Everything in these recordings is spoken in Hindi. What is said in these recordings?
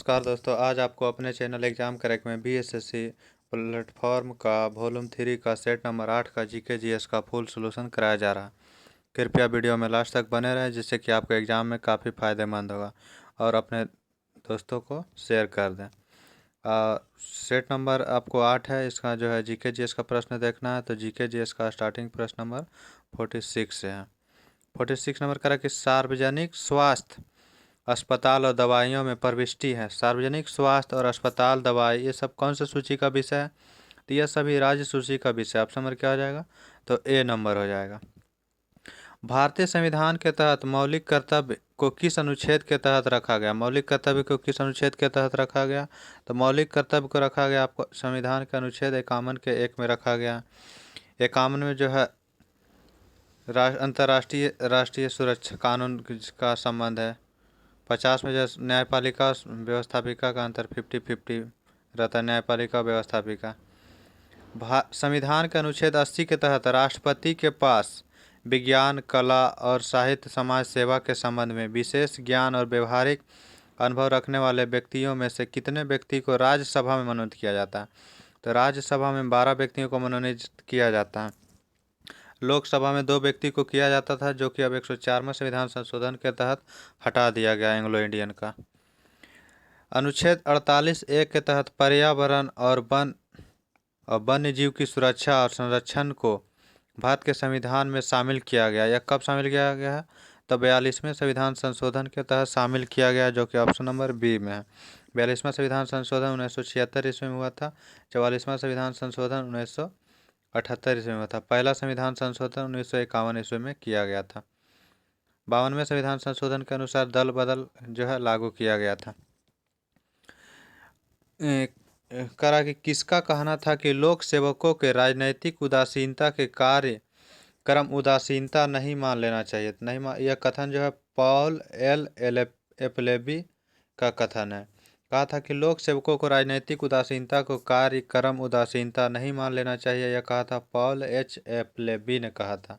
नमस्कार दोस्तों, आज आपको अपने चैनल एग्जाम क्रैक में बीएसएससी प्लेटफॉर्म का वॉल्यूम 3 का सेट नंबर 8 का जीके जीएस का फुल सॉल्यूशन कराया जा रहा है। कृपया वीडियो में लास्ट तक बने रहें, जिससे कि आपको एग्ज़ाम में काफ़ी फ़ायदेमंद होगा और अपने दोस्तों को शेयर कर दें। सेट नंबर आपको 8 है, इसका जो है जीके जीएस का प्रश्न देखना है। तो जीके जीएस का स्टार्टिंग प्रश्न नंबर 46 से है। 46 नंबर करा कि सार्वजनिक स्वास्थ्य, अस्पताल और दवाइयों में प्रविष्टि है। सार्वजनिक स्वास्थ्य और अस्पताल, दवाई, ये सब कौन सा सूची का विषय है? तो यह सभी राज्य सूची का विषय। ऑप्शन नंबर क्या हो जाएगा? तो ए नंबर हो जाएगा। भारतीय संविधान के तहत मौलिक कर्तव्य को किस अनुच्छेद के तहत रखा गया? मौलिक कर्तव्य को किस अनुच्छेद के तहत रखा गया? तो मौलिक कर्तव्य को रखा गया आपको संविधान के अनुच्छेद 51 के 1 में रखा गया। 51 में जो है अंतर्राष्ट्रीय राष्ट्रीय सुरक्षा कानून का संबंध है। 50 में जो न्यायपालिका व्यवस्थापिका का अंतर 50-50 रहता है, न्यायपालिका व्यवस्थापिका। संविधान के अनुच्छेद 80 के तहत राष्ट्रपति के पास विज्ञान, कला और साहित्य, समाज सेवा के संबंध में विशेष ज्ञान और व्यवहारिक अनुभव रखने वाले व्यक्तियों में से कितने व्यक्ति को राज्यसभा में मनोनीत किया जाता है? तो राज्यसभा में 12 व्यक्तियों को मनोनीत किया जाता है। लोकसभा में 2 व्यक्ति को किया जाता था, जो कि अब 104वें संविधान संशोधन के तहत हटा दिया गया एंग्लो इंडियन का। अनुच्छेद 48(1) के तहत पर्यावरण और वन्य जीव की सुरक्षा और संरक्षण को भारत के संविधान में शामिल किया गया। यह कब शामिल किया गया है? तो 42वें संविधान संशोधन के तहत शामिल किया गया, जो कि ऑप्शन नंबर बी में है। 42वां संविधान संशोधन 1976 ईस्वी में हुआ था। 44वां संविधान संशोधन 1978 ईस्वी में हुआ था। पहला संविधान संशोधन 1951 ईस्वी में किया गया था। 52वें संविधान संशोधन के अनुसार दल बदल जो है लागू किया गया था। करा कि किसका कहना था कि लोक सेवकों के राजनैतिक उदासीनता के कार्य क्रम उदासीनता नहीं मान लेना चाहिए? यह कथन जो है पॉल एल एपलेबी का कथन है। कहा था कि लोक सेवकों को राजनैतिक उदासीनता को कार्य क्रम उदासीनता नहीं मान लेना चाहिए। यह कहा था पॉल एच एपलेबी ने कहा था।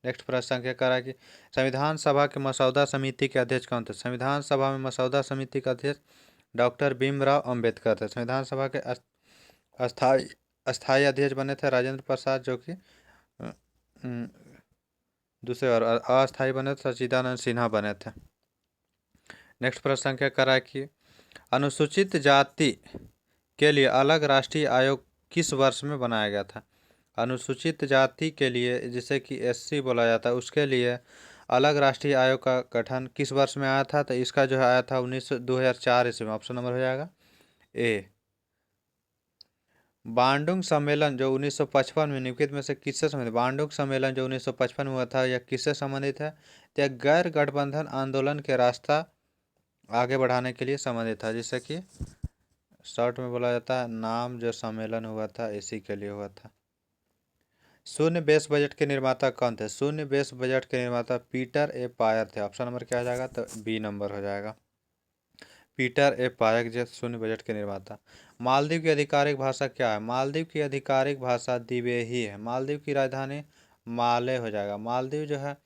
नेक्स्ट प्रश्न संख्या करा कि संविधान सभा के मसौदा समिति के अध्यक्ष कौन थे? संविधान सभा में मसौदा समिति का अध्यक्ष डॉक्टर भीमराव अंबेडकर थे। संविधान सभा के अस्थायी अध्यक्ष बने थे राजेंद्र प्रसाद, जो कि दूसरे, और अस्थायी बने थे सच्चिदानंद सिन्हा बने थे। नेक्स्ट प्रश्न संख्या करा कि अनुसूचित जाति के लिए अलग राष्ट्रीय आयोग किस वर्ष में बनाया गया था? अनुसूचित जाति के लिए, जिसे कि एससी बोला जाता है, उसके लिए अलग राष्ट्रीय आयोग का गठन किस वर्ष में आया था? तो इसका जो है आया था 2004 ईस्वी में। ऑप्शन नंबर हो जाएगा ए। बांडुंग सम्मेलन जो 1955 में निम्नलिखित में से किससे संबंधित? बांडुंग सम्मेलन जो 1955 में हुआ था, यह किससे संबंधित है? तो यह गैर गठबंधन आंदोलन के रास्ता आगे बढ़ाने के लिए संबंधित था, जिससे कि शॉर्ट में बोला जाता है नाम जो सम्मेलन हुआ था इसी के लिए हुआ था। शून्य बेस बजट के निर्माता कौन थे? शून्य बेस बजट के निर्माता पीटर ए पायर थे। ऑप्शन नंबर क्या हो जाएगा? तो बी नंबर हो जाएगा। पीटर ए पायर जो शून्य बजट के निर्माता। मालदीव की आधिकारिक भाषा क्या है? मालदीव की आधिकारिक भाषा दिवेही है। मालदीव की राजधानी माले हो जाएगा। मालदीव जो है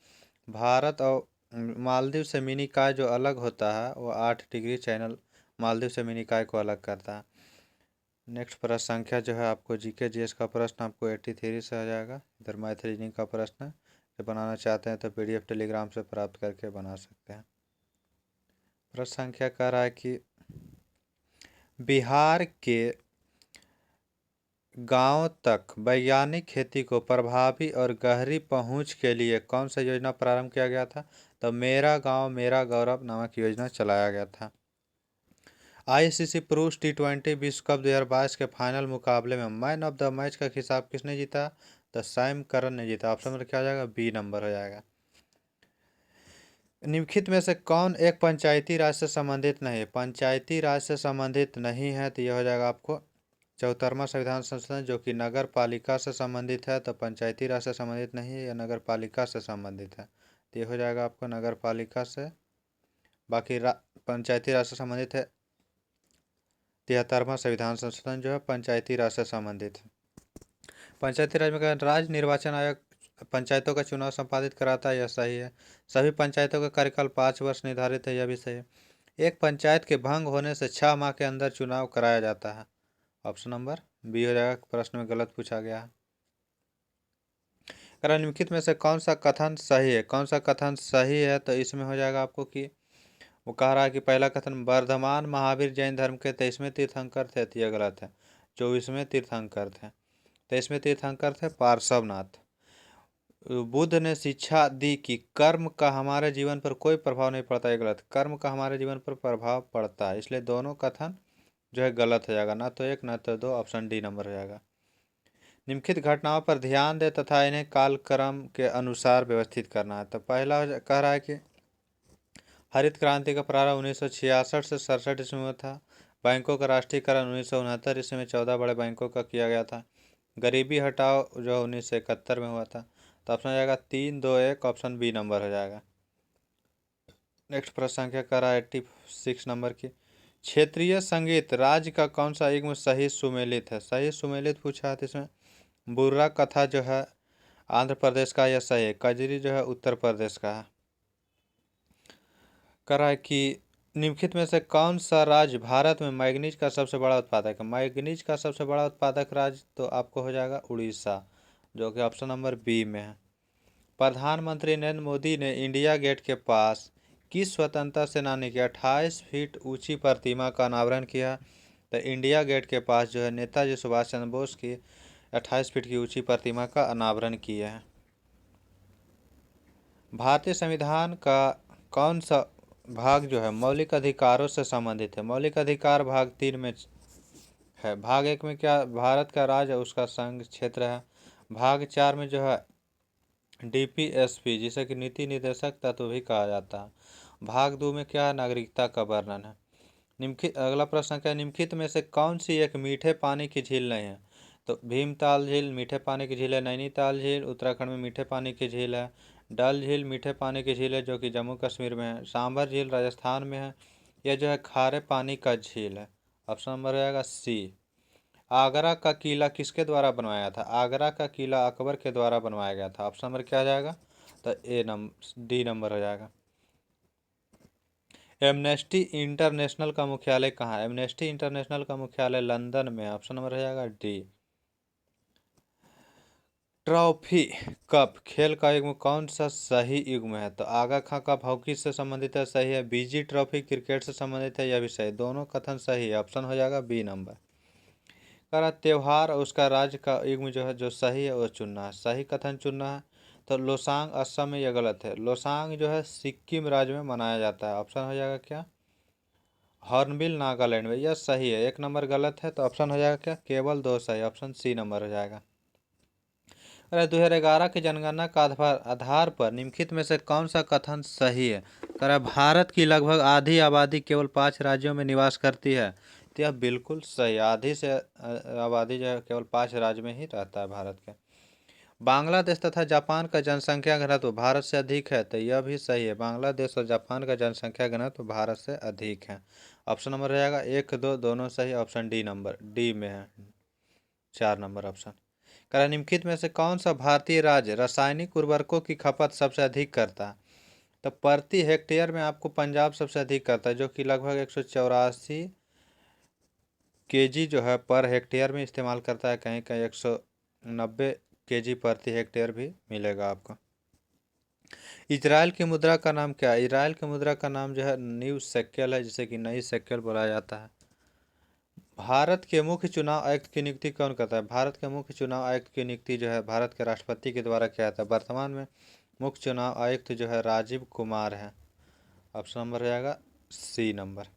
भारत और मालदीव से मिनीकॉय जो अलग होता है, वो 8 डिग्री चैनल मालदीव से मिनीकॉय को अलग करता है। नेक्स्ट प्रश्न संख्या जो है आपको जीके जीएस का प्रश्न आपको 83 से आ जाएगा। इधर मैथ रीजनिंग का प्रश्न है। जो बनाना चाहते हैं तो पीडीएफ टेलीग्राम से प्राप्त करके बना सकते हैं। प्रश्न संख्या कह रहा है कि बिहार के गांव तक वैज्ञानिक खेती को प्रभावी और गहरी पहुंच के लिए कौन सा योजना प्रारंभ किया गया था? तो मेरा गांव मेरा गौरव नामक योजना चलाया गया था। आईसीसी पुरुष टी20 विश्व कप 2022 के फाइनल मुकाबले में मैन ऑफ द मैच का खिताब किसने जीता? तो सैम करन ने जीता। ऑप्शन नंबर क्या हो जाएगा? बी नंबर हो जाएगा। निम्नलिखित में से कौन एक पंचायती राज से संबंधित नहीं है? पंचायती राज से संबंधित नहीं है तो यह हो जाएगा आपको 74वां संविधान संशोधन, जो कि नगर पालिका से संबंधित है। तो पंचायती राज से संबंधित नहीं है, यह नगर पालिका से संबंधित है। तो यह हो जाएगा आपको नगर पालिका से। बाकी पंचायती राज से संबंधित है 73वां संविधान संशोधन, जो है पंचायती राज से संबंधित है। पंचायती राज में राज्य निर्वाचन आयोग पंचायतों का चुनाव संपादित कराता है, यह सही है। सभी पंचायतों का कार्यकाल 5 वर्ष निर्धारित है, यह भी सही है। एक पंचायत के भंग होने से 6 माह के अंदर चुनाव कराया जाता है। ऑप्शन नंबर बी हो जाएगा, प्रश्न में गलत पूछा गया है। निम्नलिखित में से कौन सा कथन सही है? कौन सा कथन सही है? तो इसमें हो जाएगा आपको कि वो कह रहा है कि पहला कथन, वर्धमान महावीर जैन धर्म के 23वें तीर्थंकर थे, तो यह गलत है। 24वें तीर्थंकर थे। 23वें तीर्थंकर थे पार्श्वनाथ। बुद्ध ने शिक्षा दी कि कर्म का हमारे जीवन पर कोई प्रभाव नहीं पड़ता, है गलत। कर्म का हमारे जीवन पर प्रभाव पड़ता है, इसलिए दोनों कथन जो है गलत हो जाएगा, ना तो एक ना तो दो। ऑप्शन डी नंबर हो जाएगा। निम्नलिखित घटनाओं पर ध्यान दें तथा इन्हें कालक्रम के अनुसार व्यवस्थित करना है। तो पहला कह रहा है कि हरित क्रांति का प्रारंभ 1966 से 67 ईस्वी में था। बैंकों का राष्ट्रीयकरण 1969 ईस्वी में 14 बड़े बैंकों का किया गया था। गरीबी हटाओ जो 1971 में हुआ था। तो ऑप्शन हो जाएगा 3, 2, 1। ऑप्शन बी नंबर हो जाएगा। नेक्स्ट प्रश्न संख्या कर रहा है 86 नंबर की। क्षेत्रीय संगीत राज्य का कौन सा युग्म सही सुमेलित है? सही सुमेलित पूछा है, तो इसमें बुर्रा कथा जो है आंध्र प्रदेश का, यह सही है। कजरी जो है उत्तर प्रदेश का है। कह रहा है कि निम्नलिखित में से कौन सा राज्य भारत में मैग्नीज का सबसे बड़ा उत्पादक है? मैग्नीज का सबसे बड़ा उत्पादक राज्य तो आपको हो जाएगा उड़ीसा, जो कि ऑप्शन नंबर बी में है। प्रधानमंत्री नरेंद्र मोदी ने इंडिया गेट के पास किस स्वतंत्रता सेनानी की 28 फीट ऊंची प्रतिमा का अनावरण किया? तो इंडिया गेट के पास जो है नेताजी सुभाष चंद्र बोस की 28 फीट की ऊंची प्रतिमा का अनावरण किया है। भारतीय संविधान का कौन सा भाग जो है मौलिक अधिकारों से संबंधित है? मौलिक अधिकार भाग 3 में है। भाग 1 में क्या भारत का राज्य उसका संघ क्षेत्र है। भाग 4 में जो है डीपीएसपी जिसे कि नीति निर्देशक तत्व भी कहा जाता है। भाग 2 में क्या है नागरिकता का वर्णन है। निम्नलिखित अगला प्रश्न क्या है? निम्नलिखित में से कौन सी एक मीठे पानी की झील नहीं है? तो भीमताल झील मीठे पानी की झील है। नैनीताल झील उत्तराखंड में मीठे पानी की झील है। डल झील मीठे पानी की झील है जो कि जम्मू कश्मीर में है। सांभर झील राजस्थान में है। यह जो है खारे पानी का झील है। ऑप्शन नंबर हो जाएगा सी। आगरा का किला किसके द्वारा बनवाया था? आगरा का किला अकबर के द्वारा बनवाया गया था। ऑप्शन नंबर क्या आ जाएगा? तो डी नंबर हो जाएगा। एमनेस्टी इंटरनेशनल का मुख्यालय कहाँ है? एमनेस्टी इंटरनेशनल का मुख्यालय लंदन में है। ऑप्शन नंबर हो जाएगा डी। ट्रॉफी कप खेल का युग्म कौन सा सही युग्म है? तो आगा खां कप हॉकी से संबंधित है, सही है। बीजी ट्रॉफी क्रिकेट से संबंधित है, यह भी सही। दोनों कथन सही है। ऑप्शन हो जाएगा बी नंबर। कह त्योहार और उसका राज्य का युग्म जो है जो सही है वो चुनना है। सही कथन चुनना है। तो लोसांग असम में यह गलत है। लोसांग जो है सिक्किम राज्य में मनाया जाता है। ऑप्शन हो जाएगा क्या? हॉर्नबिल नागालैंड में, यह सही है। एक नंबर गलत है, तो ऑप्शन हो जाएगा क्या? केवल दो सही। ऑप्शन सी नंबर हो जाएगा। अरे 2011 की जनगणना का आधार पर निम्नलिखित में से कौन सा कथन सही है? कह भारत की लगभग आधी आबादी केवल 5 राज्यों में निवास करती है, तो यह बिल्कुल सही। आधी से आबादी जो है केवल 5 राज्य में ही रहता है भारत के। बांग्लादेश तथा जापान का जनसंख्या घनत्व भारत से अधिक है, तो यह भी सही है। बांग्लादेश और जापान का जनसंख्या घनत्व भारत से अधिक है। ऑप्शन नंबर हो जाएगा 1, 2 दोनों सही। ऑप्शन डी नंबर डी में है 4 नंबर ऑप्शन। निम्नलिखित में से कौन सा भारतीय राज्य रासायनिक उर्वरकों की खपत सबसे अधिक करता है? तो प्रति हेक्टेयर में आपको पंजाब सबसे अधिक करता है, जो कि लगभग 184 केजी जो है पर हेक्टेयर में इस्तेमाल करता है। कहीं कहीं 190 केजी प्रति हेक्टेयर भी मिलेगा आपको। इजराइल की मुद्रा का नाम क्या है? इजराइल की मुद्रा का नाम जो है न्यू शेकेल है, जिसे कि नई शेकेल बोला जाता है। भारत के मुख्य चुनाव आयुक्त की नियुक्ति कौन करता है? भारत के मुख्य चुनाव आयुक्त की नियुक्ति जो है भारत के राष्ट्रपति के द्वारा किया जाता है। वर्तमान में मुख्य चुनाव आयुक्त जो है राजीव कुमार है। ऑप्शन नंबर हो जाएगा सी नंबर।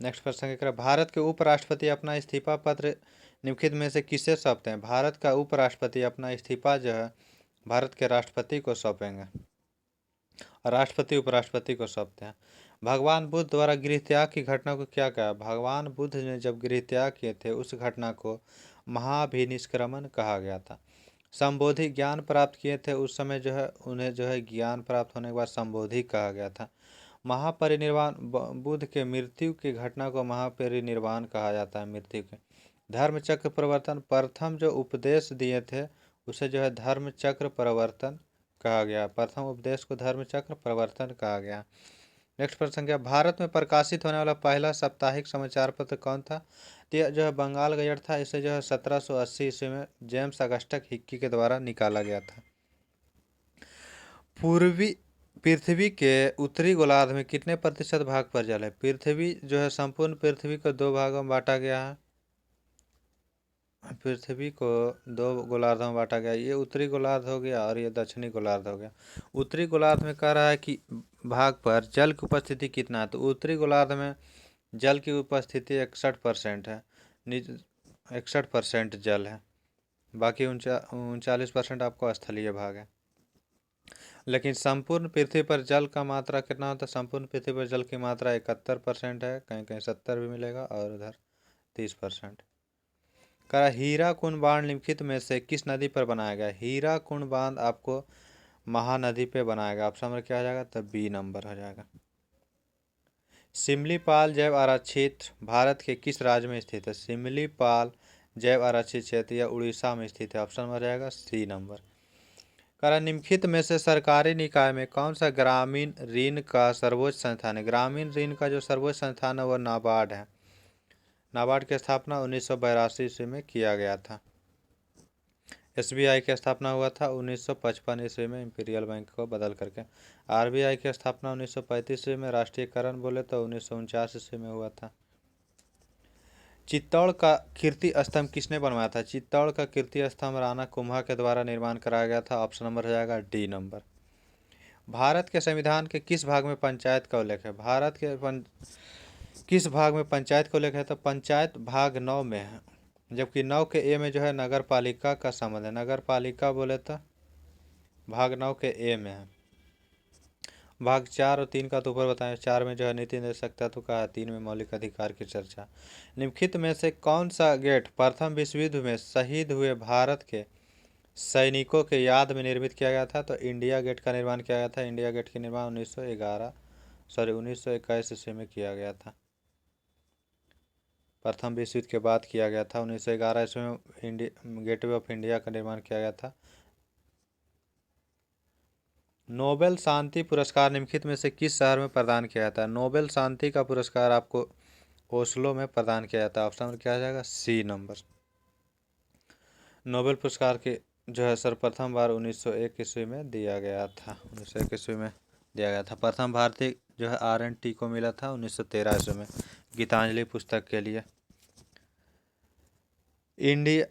नेक्स्ट प्रश्न क्या? भारत के उपराष्ट्रपति अपना इस्तीफा पत्र निम्नलिखित में से किसे सौंपते हैं? भारत का उपराष्ट्रपति अपना इस्तीफा जो है भारत के राष्ट्रपति को सौंपेंगे। राष्ट्रपति उपराष्ट्रपति को सौंपते हैं। भगवान बुद्ध द्वारा गृह त्याग की घटना को क्या कहा? भगवान बुद्ध ने जब गृह त्याग किए थे उस घटना को महाभिनिष्क्रमण कहा गया था। संबोधि ज्ञान प्राप्त किए थे उस समय जो है उन्हें जो है ज्ञान प्राप्त होने के बाद संबोधि कहा गया था। महापरिनिर्वाण बुद्ध के मृत्यु की घटना को महापरिनिर्वाण कहा जाता है, मृत्यु के। धर्म चक्र प्रवर्तन प्रथम जो उपदेश दिए थे उसे जो है धर्म चक्र प्रवर्तन कहा गया। प्रथम उपदेश को धर्म चक्र प्रवर्तन कहा गया। नेक्स्ट प्रश्न संख्या, भारत में प्रकाशित होने वाला पहला साप्ताहिक समाचार पत्र कौन था? तो यह जो है बंगाल गजट था। इसे जो है 1780 ईस्वी में जेम्स अगस्टस हिक्की के द्वारा निकाला गया था। पूर्वी पृथ्वी के उत्तरी गोलार्ध में कितने प्रतिशत भाग पर जल है? पृथ्वी जो है संपूर्ण पृथ्वी को दो भागों में बांटा गया है। पृथ्वी को दो गोलार्धों में बांटा गया। ये उत्तरी गोलार्ध हो गया और ये दक्षिणी गोलार्ध हो गया। उत्तरी गोलार्ध में कह रहा है कि भाग पर जल की उपस्थिति कितना है, तो उत्तरी गोलार्ध में जल की उपस्थिति 61% है। 61% जल है, बाकी 39% आपको स्थलीय भाग है। लेकिन संपूर्ण पृथ्वी पर जल का मात्रा कितना होता है? संपूर्ण पृथ्वी पर जल की मात्रा 71% है, कहीं कहीं 70 भी मिलेगा और उधर 30%। कहा हीराकुंड बांध निम्नलिखित में से किस नदी पर बनाया गया? हीराकुंड बांध आपको महानदी पे बनाया गया। ऑप्शन नंबर क्या हो जाएगा? तब बी नंबर हो जाएगा। सिमलीपाल जैव आरक्षित भारत के किस राज्य में स्थित है? सिमलीपाल जैव आरक्षित क्षेत्र या उड़ीसा में स्थित है। ऑप्शन नंबर जाएगा सी नंबर। करा निम्नलिखित में से सरकारी निकाय में कौन सा ग्रामीण ऋण का सर्वोच्च संस्थान है? ग्रामीण ऋण का जो सर्वोच्च संस्थान है वो नाबार्ड है। नाबार्ड की स्थापना 1982 ईस्वी में किया गया था। एसबीआई की स्थापना हुआ था 1955 ईस्वी में इंपीरियल बैंक को बदल करके। आरबीआई की स्थापना 1935 ईस्वी में, राष्ट्रीयकरण बोले तो 1949 ईस्वी में हुआ था। चित्तौड़ का कीर्ति स्तंभ किसने बनवाया था? चित्तौड़ का कीर्ति स्तंभ राणा कुंभा के द्वारा निर्माण कराया गया था। ऑप्शन नंबर हो जाएगा डी नंबर। भारत के संविधान के किस भाग में पंचायत का उल्लेख है? भारत के किस भाग में पंचायत का उल्लेख है? तो पंचायत भाग 9 में है, जबकि 9 के ए में जो है नगर पालिका का संबंध है। नगर पालिका बोले तो भाग 9 के ए में है। भाग 4 और 3 का तो ऊपर बताएं। 4 में जो है नीति निर्देशक तत्व का है, 3 में मौलिक अधिकार की चर्चा। निम्नलिखित में से कौन सा गेट प्रथम विश्व युद्ध में शहीद हुए भारत के सैनिकों के याद में निर्मित किया गया था? तो इंडिया गेट का निर्माण किया गया था। इंडिया गेट का निर्माण 1921 ईस्वी में किया गया था। प्रथम विश्व युद्ध के बाद किया गया था। 1911 ईस्वी में गेटवे ऑफ इंडिया का निर्माण किया गया था। नोबेल शांति पुरस्कार निम्नलिखित में से किस शहर में प्रदान किया जाता है? नोबेल शांति का पुरस्कार आपको ओस्लो में प्रदान किया जाता है। ऑप्शन नंबर क्या आ जाएगा? सी नंबर। नोबेल पुरस्कार के जो है सर्वप्रथम बार 1901 ईस्वी में दिया गया था। 1901 ईस्वी में दिया गया था। प्रथम भारतीय जो है RNT को मिला था 1913 ईस्वी में गीतांजलि पुस्तक के लिए। इंडिया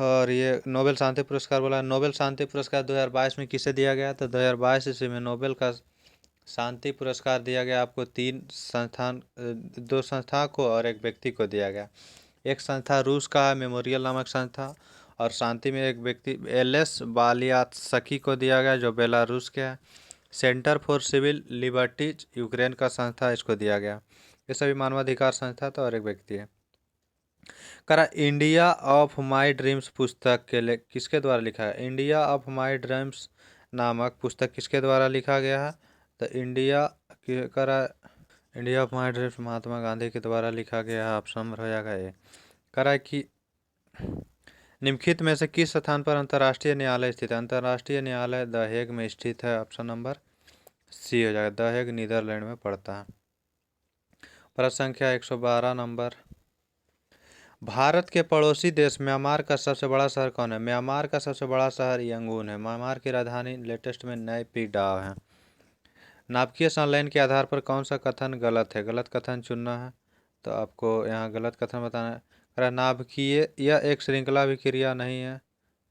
और ये नोबेल शांति पुरस्कार बोला। नोबेल शांति पुरस्कार 2022 में किसे दिया गया? तो 2022 ईस्वी में नोबेल का शांति पुरस्कार दिया गया आपको दो संस्था को और एक व्यक्ति को दिया गया। एक संस्था रूस का मेमोरियल नामक संस्था, और शांति में एक व्यक्ति LS बालियात्स्की को दिया गया जो बेलारूस के है। Centre for Civil Liberties Ukraine का संस्था, इसको दिया गया। ये सभी मानवाधिकार संस्था था और एक व्यक्ति है। करा इंडिया ऑफ माई ड्रीम्स पुस्तक के लिए किसके द्वारा लिखा है? इंडिया ऑफ माई ड्रीम्स नामक पुस्तक किसके द्वारा लिखा गया है? तो India of my dreams Mahatma Gandhi के द्वारा लिखा गया है। ऑप्शन नंबर हो जाएगा ए। करा कि निम्नलिखित में से किस स्थान पर अंतर्राष्ट्रीय न्यायालय स्थित है? अंतर्राष्ट्रीय न्यायालय द हेग में स्थित है। ऑप्शन नंबर सी हो जाएगा। द हेग नीदरलैंड में पड़ता है। प्रश्न संख्या 112 नंबर, भारत के पड़ोसी देश म्यांमार का सबसे बड़ा शहर कौन है? म्यांमार का सबसे बड़ा शहर यंगून है। म्यांमार की राजधानी लेटेस्ट में नई पी डाव है। नाभिकीय संलयन के आधार पर कौन सा कथन गलत है? गलत कथन चुनना है, तो आपको यहाँ गलत कथन बताना है। नाभिकीय यह एक श्रृंखला अभिक्रिया नहीं है,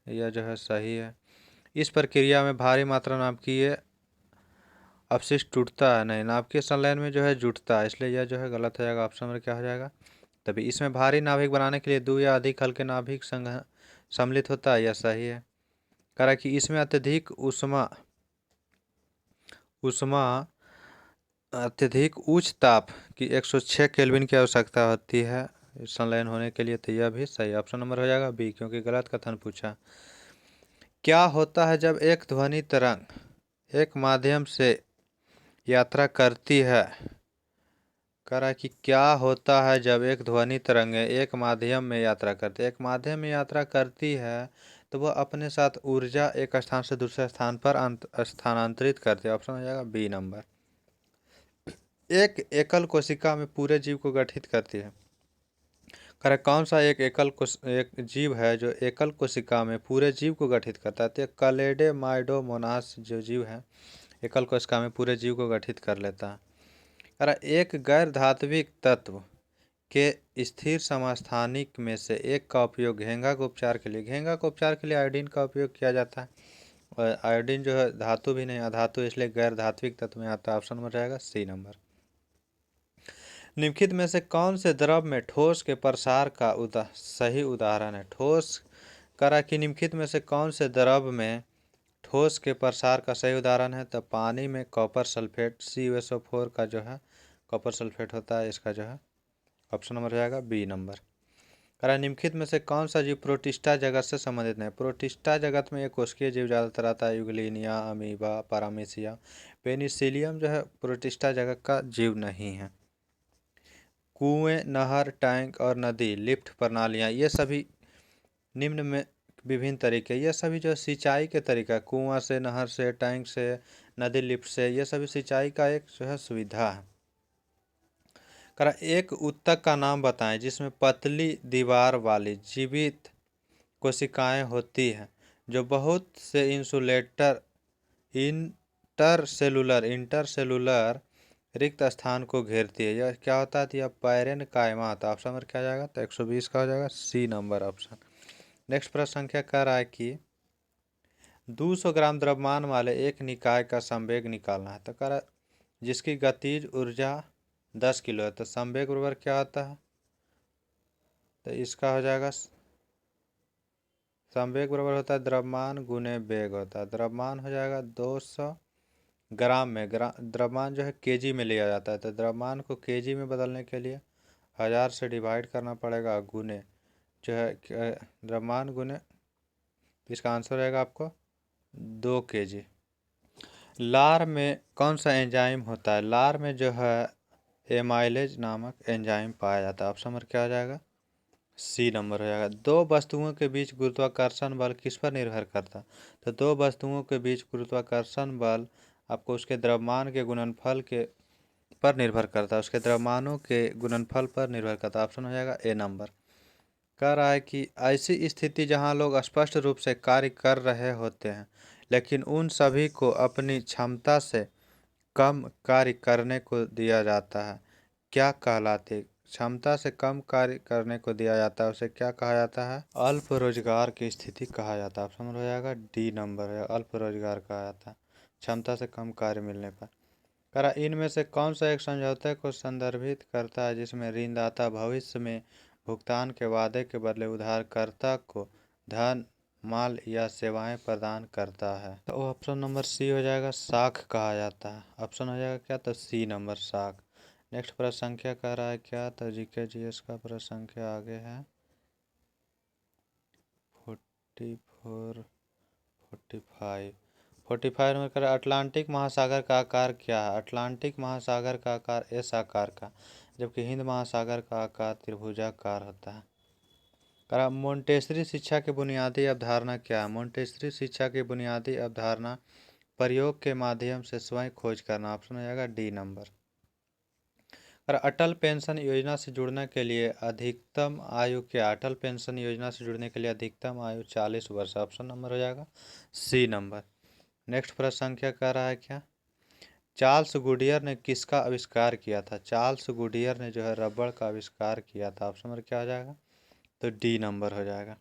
यह जो है सही है। इस प्रक्रिया में भारी मात्रा नाभिकीय अपशिष्ट टूटता है नहीं, नाभिकीय संलयन में जो है जुटता है, इसलिए यह जो है गलत हो जाएगा। ऑप्शन नंबर क्या हो जाएगा? तभी इसमें भारी नाभिक बनाने के लिए 2 या अधिक हल्के नाभिक सम्मिलित होता है, यह सही है। करा कि इसमें अत्यधिक उच्च ताप की 106 केल्विन की आवश्यकता होती है संलयन होने के लिए, तो यह भी सही। ऑप्शन नंबर हो जाएगा बी, क्योंकि गलत कथन पूछा। क्या होता है जब एक ध्वनि तरंग एक माध्यम से यात्रा करती है? करा कि क्या होता है जब एक ध्वनि तरंग एक माध्यम में यात्रा करती है? एक माध्यम में यात्रा करती है तो वह अपने साथ ऊर्जा एक स्थान से दूसरे स्थान पर स्थानांतरित करती है। ऑप्शन हो जाएगा बी नंबर। एक एकल कोशिका में पूरे जीव को गठित करती है। करेक्ट, कौन सा एक जीव है जो एकल कोशिका में पूरे जीव को गठित करता है? तो ये क्लेडेमाइडोमोनास जो जीव है एकल कोशिका में पूरे जीव को गठित कर लेता है। अरे एक गैर धात्विक तत्व के स्थिर समस्थानिक में से एक का उपयोग घेंघा के उपचार के लिए आयोडीन का उपयोग किया जाता है। और आयोडीन जो है धातु भी नहीं, अधातु, इसलिए गैर धात्विक तत्व में आता है। ऑप्शन में रहेगा सी नंबर। निम्नलिखित में से कौन से द्रव में ठोस के प्रसार का सही उदाहरण है? ठोस करा कि निम्नलिखित में से कौन से द्रव में ठोस के प्रसार का सही उदाहरण है? तो पानी में कॉपर सल्फेट CuSO4 का जो है कॉपर सल्फेट होता है, इसका जो है ऑप्शन नंबर जाएगा बी नंबर। करा निम्नलिखित में से कौन सा जीव प्रोटिस्टा जगत से संबंधित नहीं? प्रोटिस्टा जगत में एक कोशिकीय जीव ज़्यादातर आता है, यूग्लिनिया, अमीबा, पैरामीशिया। पेनिसिलियम जो है प्रोटिस्टा जगत का जीव नहीं है। कुएं, नहर, टैंक और नदी लिफ्ट प्रणालियाँ, ये सभी निम्न में विभिन्न तरीके, ये सभी जो सिंचाई के तरीका, कुआं से, नहर से, टैंक से, नदी लिफ्ट से, ये सभी सिंचाई का एक जो है सुविधा है। करा एक ऊतक का नाम बताएं जिसमें पतली दीवार वाली जीवित कोशिकाएं होती हैं जो बहुत से इंटरसेलुलर रिक्त स्थान को घेरती है। यह क्या होता है? तो यह पैरेन्काइमा होता है। ऑप्शन नंबर क्या जाएगा? तो 120 का हो जाएगा सी नंबर ऑप्शन। नेक्स्ट प्रश्न संख्या कह रहा है कि 200 ग्राम द्रव्यमान वाले एक निकाय का संवेग निकालना है। तो कह रहा है जिसकी गतिज ऊर्जा 10 किलो है, तो संवेग बराबर क्या होता है? तो इसका हो जाएगा संवेग बराबर होता है द्रव्यमान गुने वेग होता है। द्रव्यमान हो जाएगा 200 ग्राम में, द्रव्यमान जो है केजी में लिया जाता है, तो द्रव्यमान को केजी में बदलने के लिए 1000 से डिवाइड करना पड़ेगा, गुने जो है द्रव्यमान गुने, इसका आंसर रहेगा आपको 2 kg। लार में कौन सा एंजाइम होता है? लार में जो है एमाइलेज नामक एंजाइम पाया जाता है। ऑप्शन नंबर क्या हो जाएगा? सी नंबर हो जाएगा। दो वस्तुओं के बीच गुरुत्वाकर्षण बल किस पर निर्भर करता है? तो दो वस्तुओं के बीच गुरुत्वाकर्षण बल आपको उसके द्रव्यमान के गुणनफल के पर निर्भर करता है, उसके द्रव्यमानों के गुणनफल पर निर्भर करता है। ऑप्शन हो जाएगा ए नंबर। कह रहा है कि ऐसी स्थिति जहां लोग स्पष्ट रूप से कार्य कर रहे होते हैं लेकिन उन सभी को अपनी क्षमता से कम कार्य करने को दिया जाता है, क्या कहलाते? क्षमता से कम कार्य करने को दिया जाता है, उसे क्या कहा जाता है? अल्प रोजगार की स्थिति कहा जाता है। ऑप्शन हो जाएगा डी नंबर है, अल्प रोजगार कहा जाता है क्षमता से कम कार्य मिलने पर। करा इनमें से कौन सा एक समझौते को संदर्भित करता है जिसमें ऋणदाता भविष्य में भुगतान के वादे के बदले उधारकर्ता को धन, माल या सेवाएं प्रदान करता है? तो ऑप्शन नंबर सी हो जाएगा, साख कहा जाता है। ऑप्शन हो जाएगा क्या? तो सी नंबर साख। नेक्स्ट प्रश्न संख्या कह रहा है क्या? तो जीके जीएस का प्रश्न संख्या आगे है 44 45 45 में करें अटलांटिक महासागर का आकार क्या है? अटलांटिक महासागर का आकार एस आकार का, जबकि हिंद महासागर का आकार त्रिभुजाकार होता है। करा मोंटेसरी शिक्षा की बुनियादी अवधारणा क्या है? मोंटेसरी शिक्षा की बुनियादी अवधारणा प्रयोग के माध्यम से स्वयं खोज करना। ऑप्शन हो जाएगा डी नंबर। और अटल पेंशन योजना से जुड़ने के लिए अधिकतम आयु क्या? अटल पेंशन योजना से जुड़ने के लिए अधिकतम आयु 40 वर्ष। ऑप्शन नंबर हो जाएगा सी नंबर। नेक्स्ट प्रश्न संख्या कह रहा है क्या? चार्ल्स गुडियर ने किसका आविष्कार किया था? चार्ल्स गुडियर ने जो है रबड़ का आविष्कार किया था। ऑप्शन नंबर क्या हो जाएगा? तो डी नंबर हो जाएगा।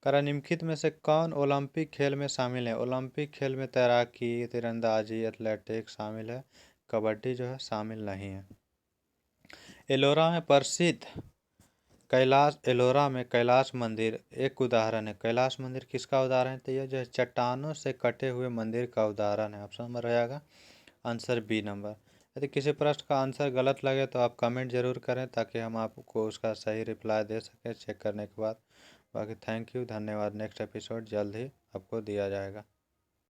करा निम्नलिखित में से कौन ओलंपिक खेल में शामिल है? ओलंपिक खेल में तैराकी, तीरंदाजी, एथलेटिक्स शामिल है, कबड्डी जो है शामिल नहीं है। एलोरा में प्रसिद्ध एलोरा में कैलाश मंदिर एक उदाहरण है। कैलाश मंदिर किसका उदाहरण है? तो यह जो है चट्टानों से कटे हुए मंदिर का उदाहरण है। ऑप्शन नंबर रहेगा आंसर बी नंबर। यदि किसी प्रश्न का आंसर गलत लगे तो आप कमेंट जरूर करें ताकि हम आपको उसका सही रिप्लाई दे सकें चेक करने के बाद। बाकी थैंक यू, धन्यवाद। नेक्स्ट एपिसोड जल्द ही आपको दिया जाएगा।